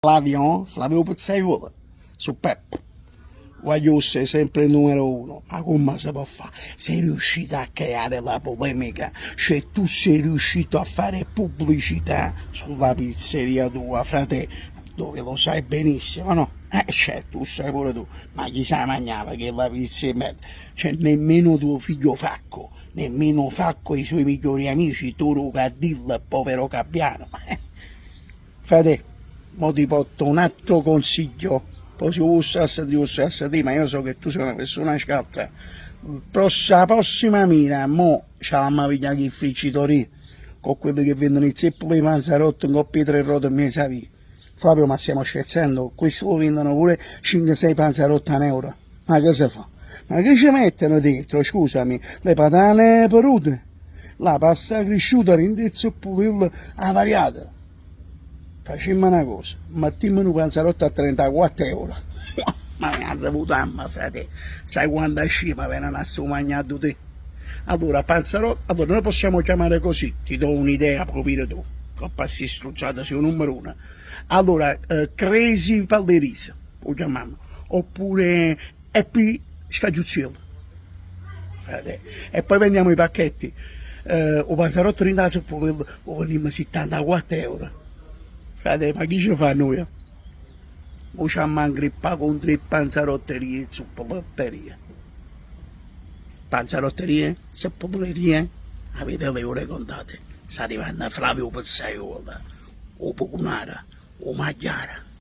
Flavio Pizzaiolo, su Pep. Voglio essere sempre il numero uno, ma come si può fare? Sei riuscito a creare la polemica, cioè tu sei riuscito a fare pubblicità sulla pizzeria tua, frate, dove lo sai benissimo, no? Cioè, tu sai pure tu, ma chi sa mangiava che la pizza è merda? Cioè, nemmeno tuo figlio Facco, nemmeno Facco e i suoi migliori amici, Toro Cadillo e povero Gabbiano. Frate, mo ti porto un altro consiglio. Poi se vuoi di ma io so che tu sei una persona scialtra. La prossima mira, mo c'è la maviglia che il friggitori, con quelli che vendono il zeppo di panzarotto in coppia di 3 rotte e mi sapi. Flavio, ma stiamo scherzando? Questi lo vendono pure 5-6 panzarotti a euro. Ma che si fa? Ma che ci mettono dentro, scusami? Le patate perute, la pasta cresciuta, l'indizio pure la variata. Facciamo una cosa, mettiamo un panzarotto a 34 euro. Ma mi ha revuto, frate, sai quanta scima vengono a mangiato te? Allora, panzarotto, allora noi possiamo chiamare così, ti do un'idea, proprio tu, che passi struzzato, sei un numero uno. Allora, Crazy Pallerisa, lo chiamiamo, oppure Happy Scagiuzziello, frate, e poi vendiamo i pacchetti, o panzarotto in casa, oppure lo vendiamo 74 euro. Frate, ma chi ci fa noi? O ci hanno aggrippato con 3 panzarotterie e zuppolotterie. Panzarotterie, zuppolotterie, avete le ore contate. Sta arrivando Flavio Pizzaiolo, o Pocunara, o Magliara.